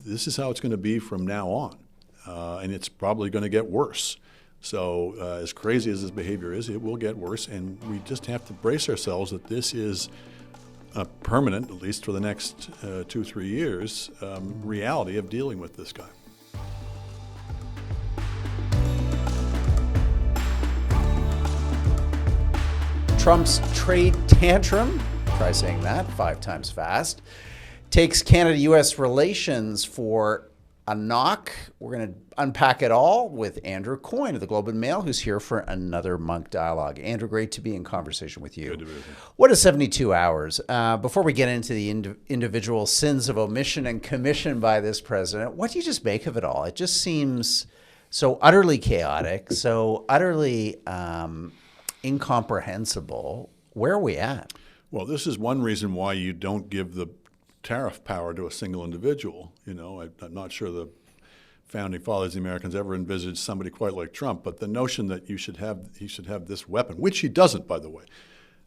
this is how it's going to be from now on, and it's probably going to get worse. So as crazy as this behavior is, it will get worse, and we just have to brace ourselves that this is a permanent, at least for the next 2-3 years, reality of dealing with this guy. Trump's trade tantrum, try saying that 5 times fast, takes Canada-U.S. relations for a knock. We're going to unpack it all with Andrew Coyne of the Globe and Mail, who's here for another Monk Dialogue. Andrew, great to be in conversation with you. Good to be with you. What is 72 hours? Before we get into the individual sins of omission and commission by this president, what do you just make of it all? It just seems so utterly chaotic, so utterly incomprehensible. Where are we at? Well, this is one reason why you don't give the tariff power to a single individual. You know, I'm not sure the founding fathers of the Americans ever envisaged somebody quite like Trump, but the notion that he should have this weapon, which he doesn't, by the way.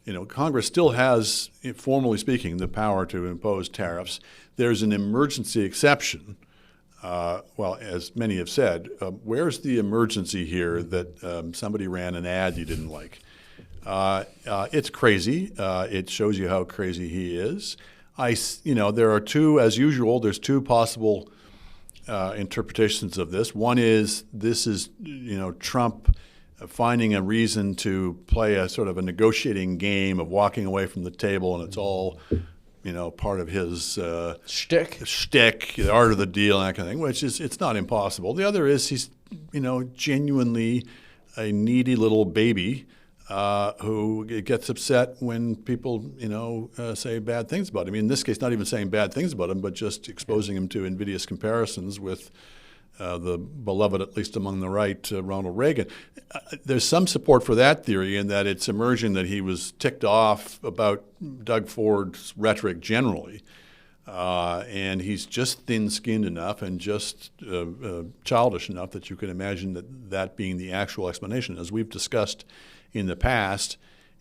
You know, Congress still has, formally speaking, the power to impose tariffs. There's an emergency exception. Well, as many have said, where's the emergency here that somebody ran an ad you didn't like? It's crazy. It shows you how crazy he is. There are as usual, there's 2 possible interpretations of this. One is Trump finding a reason to play a sort of a negotiating game of walking away from the table, and it's all part of his shtick, the art of the deal, and that kind of thing, which is, it's not impossible. The other is he's, genuinely a needy little baby who gets upset when people, say bad things about him. I mean, in this case, not even saying bad things about him, but just exposing him to invidious comparisons with the beloved, at least among the right, Ronald Reagan. There's some support for that theory in that it's emerging that he was ticked off about Doug Ford's rhetoric generally, and he's just thin-skinned enough and just childish enough that you can imagine that being the actual explanation. As we've discussed in the past,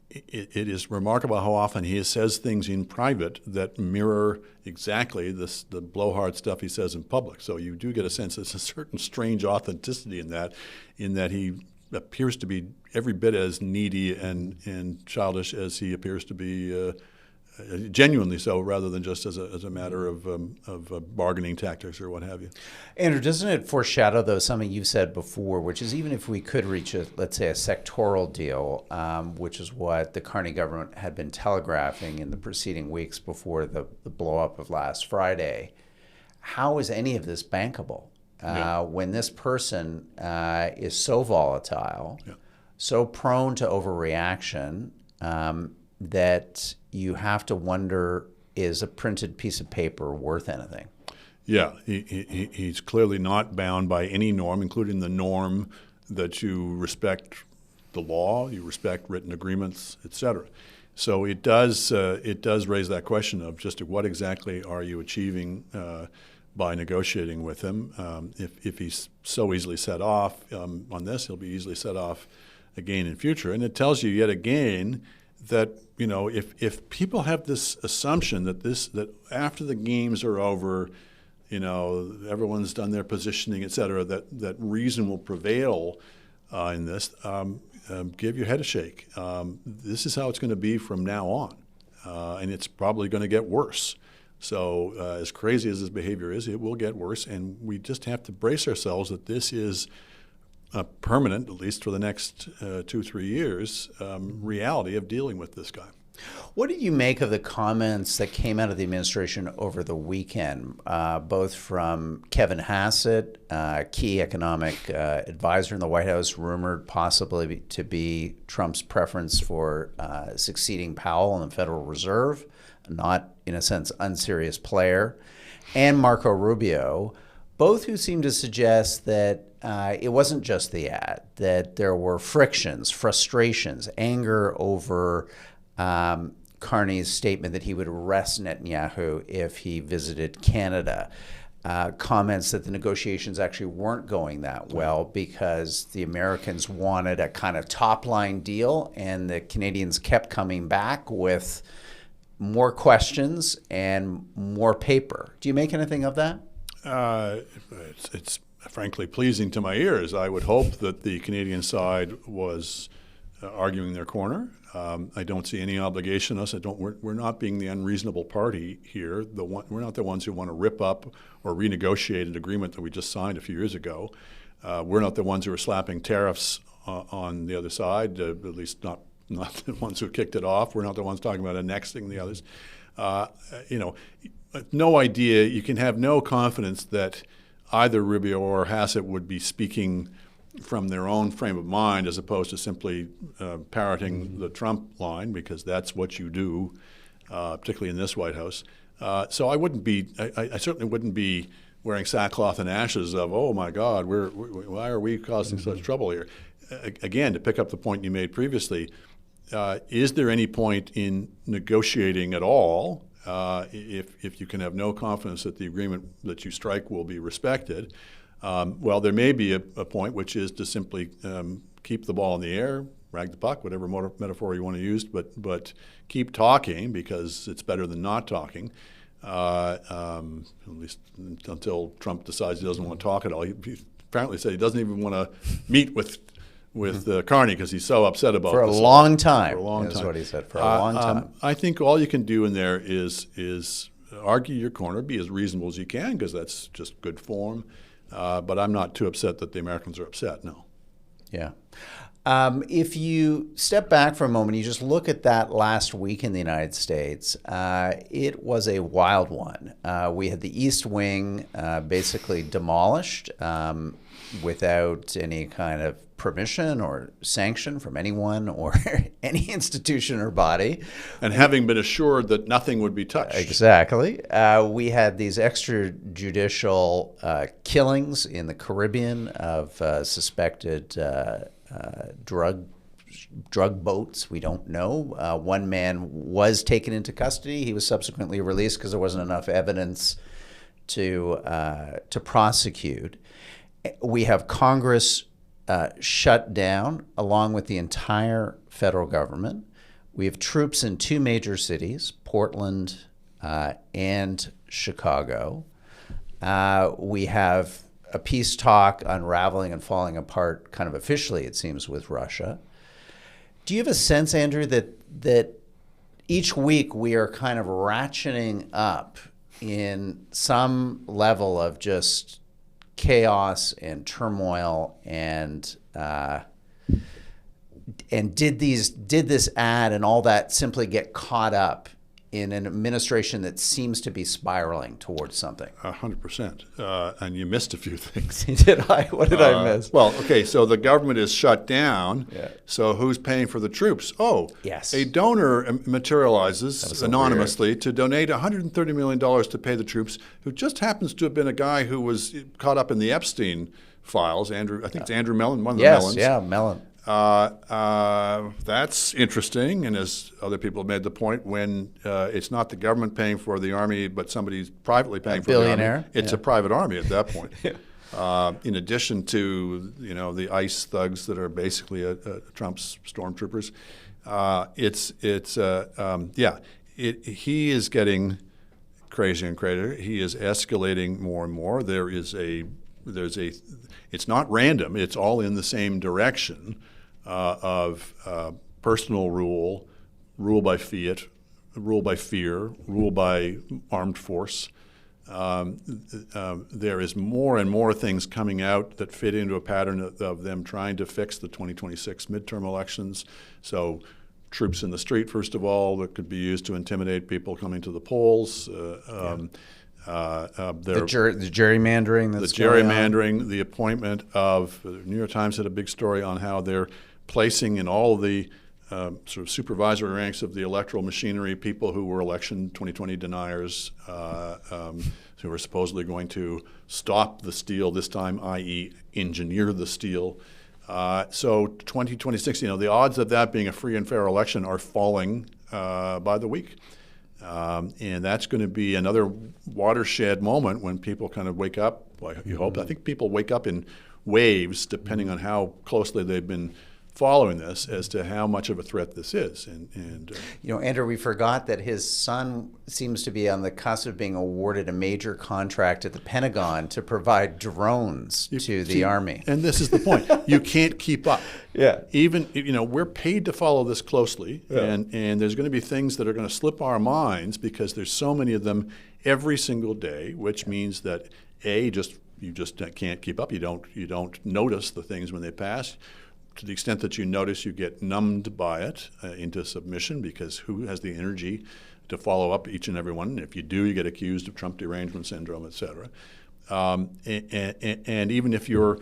it is remarkable how often he says things in private that mirror exactly the blowhard stuff he says in public. So you do get a sense there's a certain strange authenticity in that he appears to be every bit as needy and childish as he appears to be genuinely so, rather than just as a matter of bargaining tactics or what have you. Andrew, doesn't it foreshadow, though, something you've said before, which is even if we could reach let's say a sectoral deal, which is what the Carney government had been telegraphing in the preceding weeks before the blow-up of last Friday, how is any of this bankable? When this person is so volatile, so prone to overreaction, that you have to wonder, is a printed piece of paper worth anything? Yeah, he's clearly not bound by any norm, including the norm that you respect the law, you respect written agreements, et cetera. So it does raise that question of just what exactly are you achieving by negotiating with him. If he's so easily set off on this, he'll be easily set off again in future. And it tells you yet again that if people have this assumption that after the games are over, everyone's done their positioning, et cetera, that reason will prevail in this, give your head a shake. This is how it's going to be from now on, and it's probably going to get worse. So as crazy as this behavior is, it will get worse, and we just have to brace ourselves that this is a permanent, at least for the next 2-3 years, reality of dealing with this guy. What did you make of the comments that came out of the administration over the weekend, both from Kevin Hassett, key economic advisor in the White House, rumored possibly to be Trump's preference for succeeding Powell in the Federal Reserve, not, in a sense, unserious player, and Marco Rubio, both who seemed to suggest that it wasn't just the ad, that there were frictions, frustrations, anger over Carney's statement that he would arrest Netanyahu if he visited Canada. Comments that the negotiations actually weren't going that well because the Americans wanted a kind of top-line deal and the Canadians kept coming back with more questions and more paper. Do you make anything of that? It's frankly pleasing to my ears. I would hope that the Canadian side was arguing their corner. I don't see any obligation on us. We're not being the unreasonable party here. We're not the ones who want to rip up or renegotiate an agreement that we just signed a few years ago. We're not the ones who are slapping tariffs on the other side, at least not the ones who kicked it off. We're not the ones talking about annexing the others. No idea. You can have no confidence that either Rubio or Hassett would be speaking from their own frame of mind as opposed to simply parroting the Trump line, because that's what you do, particularly in this White House. So I certainly wouldn't be wearing sackcloth and ashes of, oh my God, why are we causing such trouble here? Again, to pick up the point you made previously, is there any point in negotiating at all if you can have no confidence that the agreement that you strike will be respected? Well, there may be a point, which is to simply keep the ball in the air, rag the puck, whatever metaphor you want to use, but keep talking, because it's better than not talking, at least until Trump decides he doesn't want to talk at all. He apparently said he doesn't even want to meet with Carney because he's so upset about for a this long time. For a long is time. What he said. For a long time. I think all you can do in there is argue your corner, be as reasonable as you can, because that's just good form. But I'm not too upset that the Americans are upset. No. Yeah. If you step back for a moment, you just look at that last week in the United States, it was a wild one. We had the East Wing basically demolished without any kind of permission or sanction from anyone or any institution or body. And having been assured that nothing would be touched. Exactly. We had these extrajudicial killings in the Caribbean of suspected drug boats. We don't know. One man was taken into custody. He was subsequently released because there wasn't enough evidence to prosecute. We have Congress shut down along with the entire federal government. We have troops in two major cities, Portland and Chicago. We have a peace talk unraveling and falling apart kind of officially, it seems, with Russia. Do you have a sense, Andrew, that each week we are kind of ratcheting up in some level of just chaos and turmoil, and did this ad and all that simply get caught up in an administration that seems to be spiraling towards something? 100%. And you missed a few things. Did I? What did I miss? Well, okay, so the government is shut down. Yeah. So who's paying for the troops? Oh, yes. A donor materializes anonymously to donate $130 million to pay the troops, who just happens to have been a guy who was caught up in the Epstein files. Andrew, I think it's Andrew Mellon, one of the Mellons. Yes, yeah, Mellon. That's interesting, and as other people have made the point, when it's not the government paying for the army, but somebody's privately paying for the army, it's a private army at that point. In addition to the ICE thugs that are basically Trump's stormtroopers, he is getting crazier and crazier. He is escalating more and more. It's not random. It's all in the same direction of personal rule by fiat, rule by fear, rule by armed force. There is more and more things coming out that fit into a pattern of them trying to fix the 2026 midterm elections. So troops in the street, first of all, that could be used to intimidate people coming to the polls. The gerrymandering. The gerrymandering, the appointment of, the New York Times had a big story on how they're placing in all of the sort of supervisory ranks of the electoral machinery people who were election 2020 deniers, who are supposedly going to stop the steal this time, i.e. engineer the steal. So 2026, the odds of that being a free and fair election are falling by the week. And that's going to be another watershed moment when people kind of wake up. Well, you hope. I think people wake up in waves depending on how closely they've been following this as to how much of a threat this is. And Andrew, we forgot that his son seems to be on the cusp of being awarded a major contract at the Pentagon to provide drones to the Army. And this is the point. You can't keep up. Yeah. Even, we're paid to follow this closely, and there's going to be things that are going to slip our minds because there's so many of them every single day, which means that, you just can't keep up. You don't notice the things when they pass. To the extent that you notice, you get numbed by it into submission, because who has the energy to follow up each and every one? And if you do, you get accused of Trump derangement syndrome, et cetera. And even if you're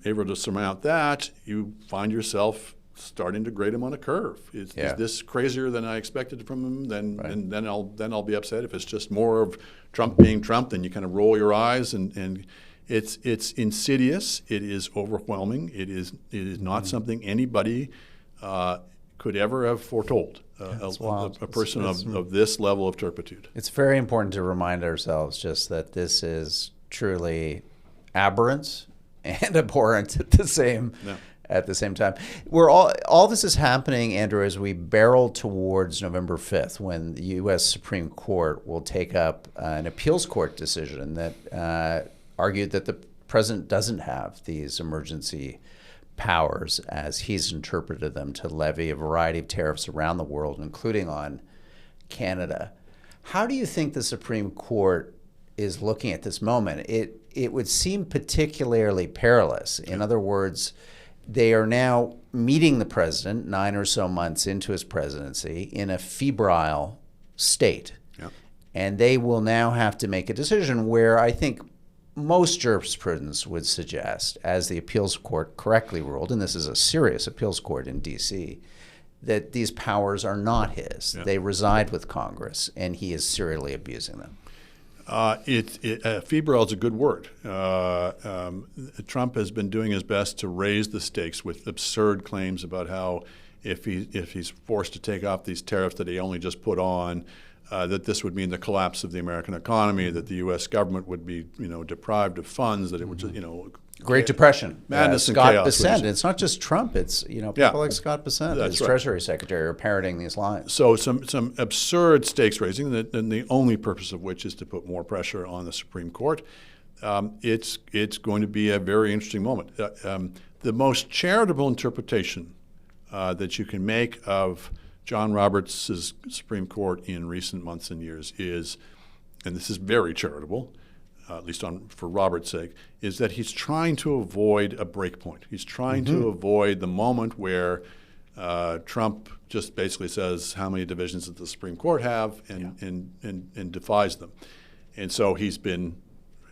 able to surmount that, you find yourself starting to grade him on a curve. Is this crazier than I expected from him? Then I'll be upset. If it's just more of Trump being Trump, then you kind of roll your eyes and it's insidious. It is overwhelming. It is not something anybody could ever have foretold. A person of this level of turpitude. It's very important to remind ourselves just that this is truly aberrant and abhorrent at the same time. All this is happening, Andrew, as we barrel towards November 5th, when the U.S. Supreme Court will take up an appeals court decision that argued that the president doesn't have these emergency powers, as he's interpreted them, to levy a variety of tariffs around the world, including on Canada. How do you think the Supreme Court is looking at this moment? It would seem particularly perilous. In other words, they are now meeting the president 9 or so months into his presidency in a febrile state. Yep. And they will now have to make a decision where I think most jurisprudence would suggest, as the appeals court correctly ruled, and this is a serious appeals court in D.C., that these powers are not his. Yep. They reside with Congress, and he is serially abusing them. Febrile is a good word. Trump has been doing his best to raise the stakes with absurd claims about how if he's forced to take off these tariffs that he only just put on, that this would mean the collapse of the American economy, that the U.S. government would be, deprived of funds, that it would just, Great Depression, madness and Scott chaos. Bessent. It's not just Trump. It's people like Scott Bessent, as Treasury Secretary, are parroting these lines. So some absurd stakes raising, and the only purpose of which is to put more pressure on the Supreme Court. It's going to be a very interesting moment. The most charitable interpretation that you can make of John Roberts' Supreme Court in recent months and years is, and this is very charitable, at least for Roberts' sake, is that he's trying to avoid a break point. He's trying to avoid the moment where Trump just basically says how many divisions does the Supreme Court have and defies them. And so he's been,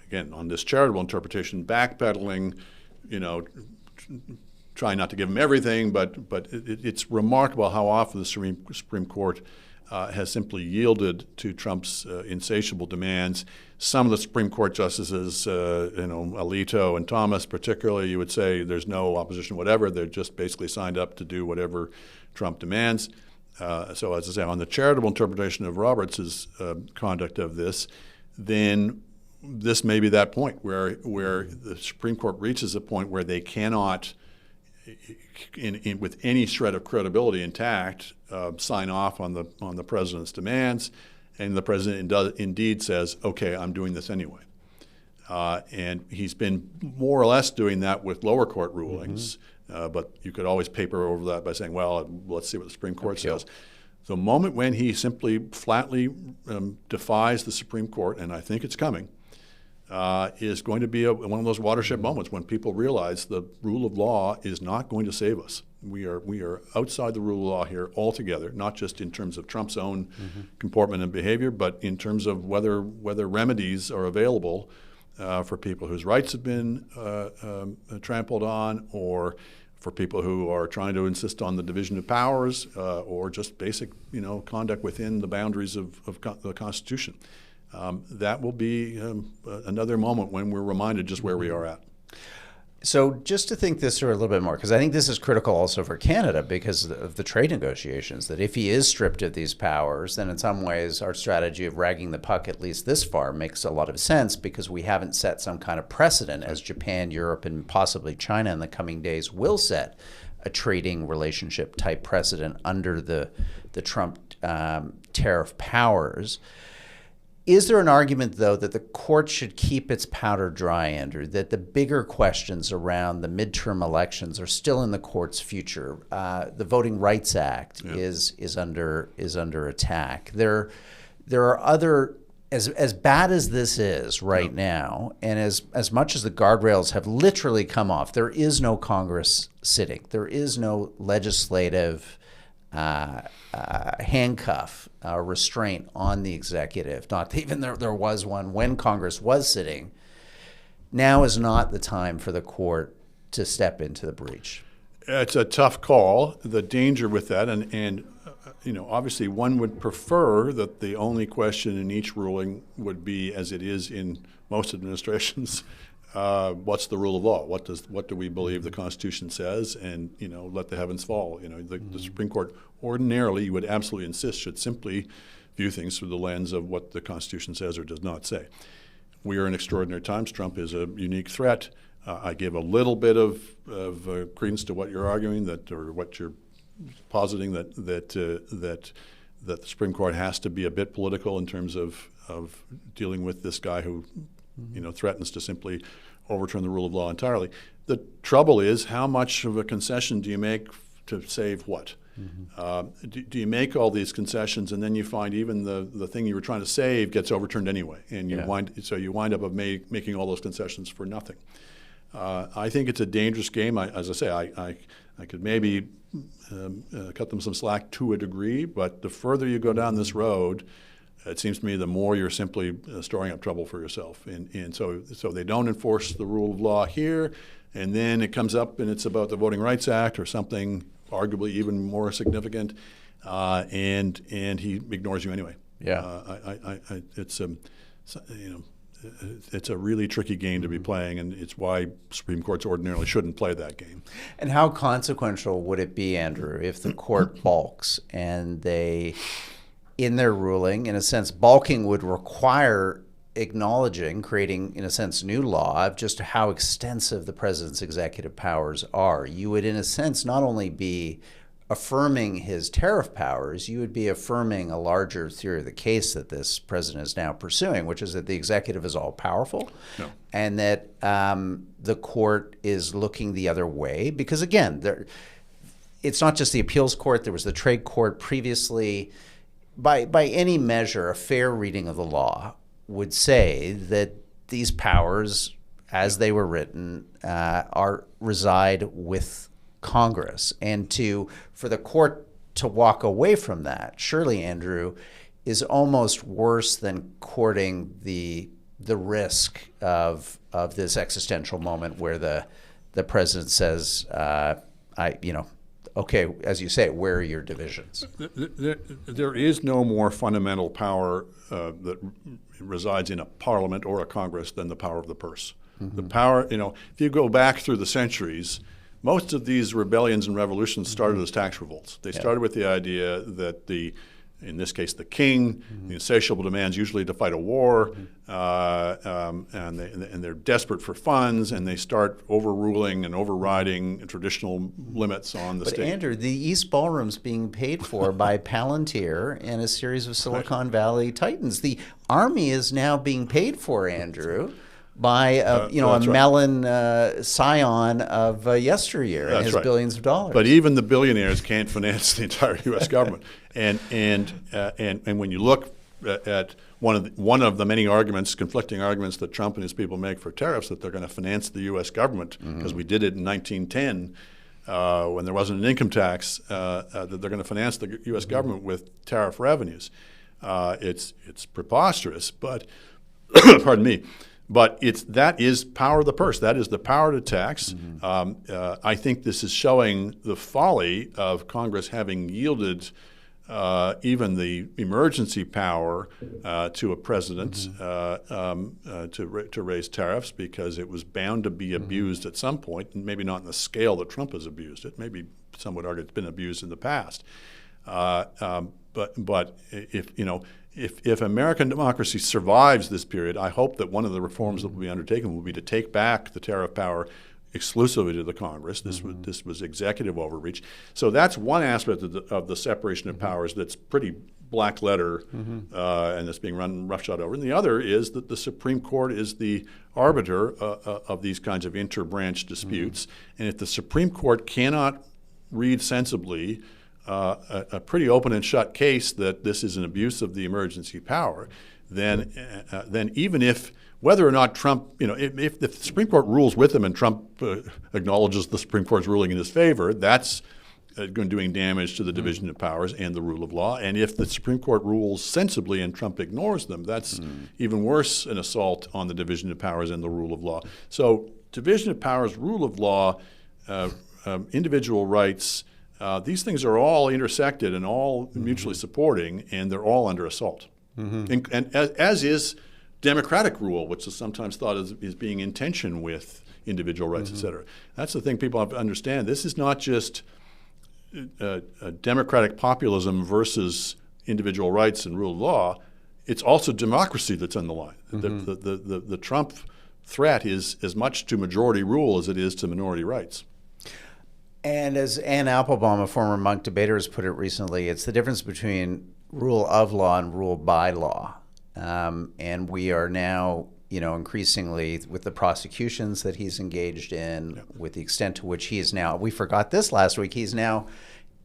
again, on this charitable interpretation, backpedaling, trying not to give him everything, but it's remarkable how often the Supreme Court has simply yielded to Trump's insatiable demands. Some of the Supreme Court justices, Alito and Thomas particularly, you would say there's no opposition whatever. They're just basically signed up to do whatever Trump demands. So as I say, on the charitable interpretation of Roberts' conduct of this, then this may be that point where the Supreme Court reaches a point where they cannot, with any shred of credibility intact, sign off on the president's demands, and the president indeed says, "Okay, I'm doing this anyway." And he's been more or less doing that with lower court rulings, but you could always paper over that by saying, "Well, let's see what the Supreme Court says." The moment when he simply flatly defies the Supreme Court, and I think it's coming, is going to be one of those watershed moments when people realize the rule of law is not going to save us. We are outside the rule of law here altogether, not just in terms of Trump's own comportment and behavior, but in terms of whether remedies are available for people whose rights have been trampled on, or for people who are trying to insist on the division of powers, or just basic conduct within the boundaries of the Constitution. That will be another moment when we're reminded just where we are at. So just to think this through a little bit more, because I think this is critical also for Canada because of the trade negotiations, that if he is stripped of these powers, then in some ways our strategy of ragging the puck at least this far makes a lot of sense because we haven't set some kind of precedent as Japan, Europe, and possibly China in the coming days will set a trading relationship type precedent under the Trump tariff powers. Is there an argument, though, that the court should keep its powder dry, Andrew, that the bigger questions around the midterm elections are still in the court's future? The Voting Rights Act is under attack. There are other, as bad as this is right now, and as much as the guardrails have literally come off, there is no Congress sitting. There is no legislative handcuff restraint on the executive. Not even there was one when Congress was sitting. Now is not the time for the court to step into the breach. It's a tough call. The danger with that, and obviously one would prefer that the only question in each ruling would be, as it is in most administrations, what's the rule of law? What do we believe the Constitution says? And let the heavens fall. The Supreme Court ordinarily, you would absolutely insist, should simply view things through the lens of what the Constitution says or does not say. We are in extraordinary times. Trump is a unique threat. I give a little bit of credence to what you're arguing or what you're positing that the Supreme Court has to be a bit political in terms of dealing with this guy who threatens to simply overturn the rule of law entirely. The trouble is, how much of a concession do you make to save what? Do you make all these concessions and then you find even the thing you were trying to save gets overturned anyway, and you wind up making all those concessions for nothing? I think it's a dangerous game. As I say, I could maybe cut them some slack to a degree, but the further you go down this road, it seems to me the more you're simply storing up trouble for yourself. And so they don't enforce the rule of law here, and then it comes up and it's about the Voting Rights Act or something arguably even more significant, and he ignores you anyway. It's a really tricky game to be playing, and it's why Supreme Courts ordinarily shouldn't play that game. And how consequential would it be, Andrew, if the court balks and they, in their ruling, in a sense, balking would require creating, in a sense, new law of just how extensive the president's executive powers are? You would, in a sense, not only be affirming his tariff powers, you would be affirming a larger theory of the case that this president is now pursuing, which is that the executive is all powerful and that the court is looking the other way. Because again, it's not just the appeals court, there was the trade court previously. By any measure, a fair reading of the law would say that these powers, as they were written, reside with Congress, and for the court to walk away from that, surely, Andrew, is almost worse than courting the risk of this existential moment where the president says, okay, as you say, where are your divisions? There is no more fundamental power that resides in a parliament or a Congress than the power of the purse. The power, if you go back through the centuries, most of these rebellions and revolutions started as tax revolts. They started with the idea that in this case, the king, the insatiable demands usually to fight a war, and they're desperate for funds, and they start overruling and overriding traditional limits on the state. But Andrew, the East Ballroom's being paid for by Palantir and a series of Silicon Valley titans. The army is now being paid for, Andrew, by a melon scion of yesteryear and his billions of dollars. But even the billionaires can't finance the entire U.S. government. And when you look at one of the many conflicting arguments that Trump and his people make for tariffs, that they're going to finance the U.S. government because we did it in 1910 when there wasn't an income tax, that they're going to finance the U.S. government with tariff revenues. It's preposterous, but pardon me. But that is power of the purse. That is the power to tax. I think this is showing the folly of Congress having yielded even the emergency power to a president to raise tariffs, because it was bound to be abused at some point, and maybe not in the scale that Trump has abused it. Maybe some would argue it's been abused in the past. But if American democracy survives this period, I hope that one of the reforms that will be undertaken will be to take back the tariff power exclusively to the Congress. This was executive overreach. So that's one aspect of the separation of powers that's pretty black letter and that's being run roughshod over. And the other is that the Supreme Court is the arbiter of these kinds of inter-branch disputes. And if the Supreme Court cannot read sensibly a pretty open and shut case that this is an abuse of the emergency power, then even if whether or not Trump, if the Supreme Court rules with him and Trump acknowledges the Supreme Court's ruling in his favor, that's doing damage to the division of powers and the rule of law. And if the Supreme Court rules sensibly and Trump ignores them, that's even worse an assault on the division of powers and the rule of law. So division of powers, rule of law, individual rights, these things are all intersected and all mutually supporting, and they're all under assault. And as is democratic rule, which is sometimes thought is being in tension with individual rights, et cetera. That's the thing people have to understand. This is not just democratic populism versus individual rights and rule of law. It's also democracy that's on the line. The Trump threat is as much to majority rule as it is to minority rights. And as Ann Applebaum, a former Monk debater, has put it recently, it's the difference between rule of law and rule by law. And we are now, increasingly with the prosecutions that he's engaged in, with the extent to which he is now, we forgot this last week, he's now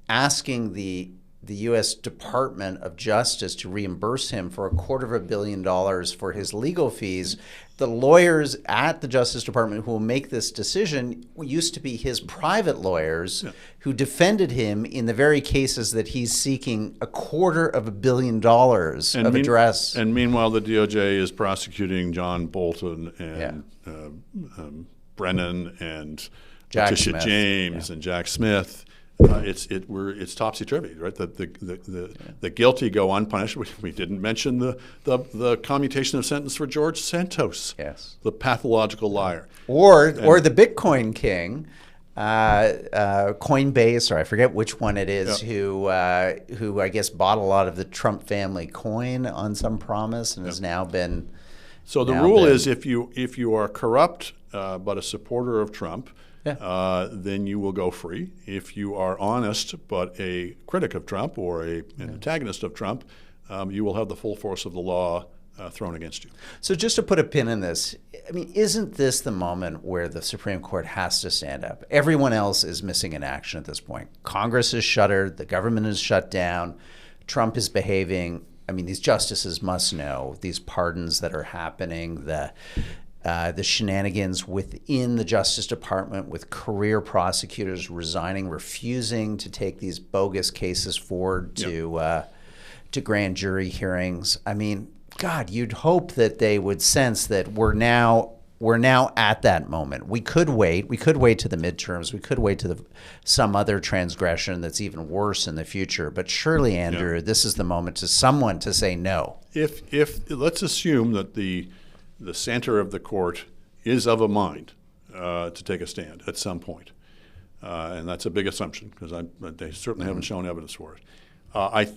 asking the U.S. Department of Justice to reimburse him for $250 million for his legal fees. The lawyers at the Justice Department who will make this decision used to be his private lawyers who defended him in the very cases that he's seeking $250 million of redress. And meanwhile, the DOJ is prosecuting John Bolton and Brennan and Letitia James and Jack Smith. It's topsy-turvy, right? The guilty go unpunished. We didn't mention the commutation of sentence for George Santos, the pathological liar, or the Bitcoin king, Coinbase, or I forget which one it is, who I guess bought a lot of the Trump family coin on some promise and has now been. So the rule is if you are corrupt but a supporter of Trump, then you will go free. If you are honest but a critic of Trump or an antagonist of Trump, you will have the full force of the law thrown against you. So just to put a pin in this, I mean, isn't this the moment where the Supreme Court has to stand up? Everyone else is missing in action at this point. Congress is shuttered. The government is shut down. Trump is behaving. I mean, these justices must know these pardons that are happening, the shenanigans within the Justice Department with career prosecutors resigning, refusing to take these bogus cases forward to grand jury hearings. I mean, God, you'd hope that they would sense that we're now at that moment. We could wait. We could wait to the midterms. We could wait to some other transgression that's even worse in the future. But surely, Andrew, this is the moment to someone to say no. If let's assume that the center of the court is of a mind to take a stand at some point. And that's a big assumption because they certainly haven't shown evidence for it.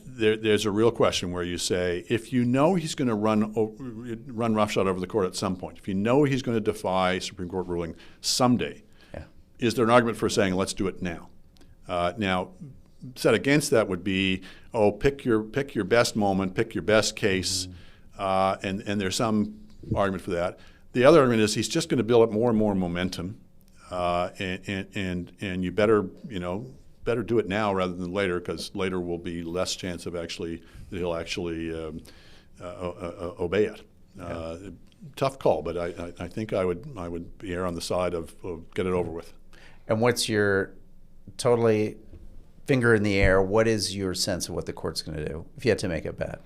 There's a real question where you say, if you know he's going to run roughshod over the court at some point, if you know he's going to defy Supreme Court ruling someday, is there an argument for saying, let's do it now? Now, set against that would be, pick your best moment, pick your best case, and there's some argument for that. The other argument is he's just going to build up more and more momentum, and you better do it now rather than later, because later will be less chance of he'll actually obey it. Tough call, but I think I would err on the side of get it over with. And what's your totally finger in the air? What is your sense of what the court's going to do if you had to make a bet?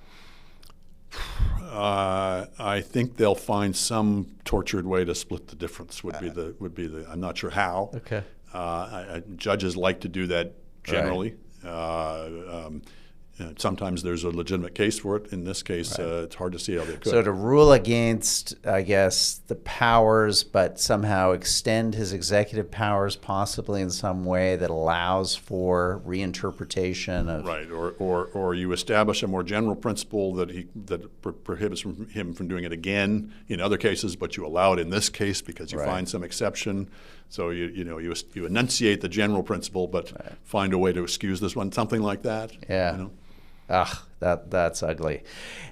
I think they'll find some tortured way to split the difference. Would be the. I'm not sure how. Okay. Judges like to do that generally. Sometimes there's a legitimate case for it. In this case, it's hard to see how they could. So to rule against, I guess, the powers, but somehow extend his executive powers possibly in some way that allows for reinterpretation of... Right, or you establish a more general principle that prohibits him from doing it again in other cases, but you allow it in this case because you find some exception. So you enunciate the general principle, but find a way to excuse this one, something like that. Yeah. That's ugly.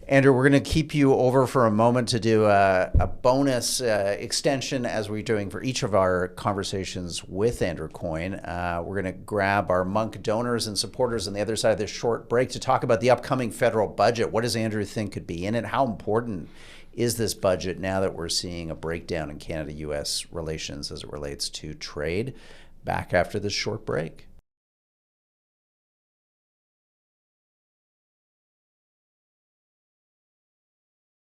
Andrew, we're going to keep you over for a moment to do a bonus extension as we're doing for each of our conversations with Andrew Coyne. We're going to grab our Monk donors and supporters on the other side of this short break to talk about the upcoming federal budget. What does Andrew think could be in it? How important is this budget now that we're seeing a breakdown in Canada-U.S. relations as it relates to trade? Back after this short break.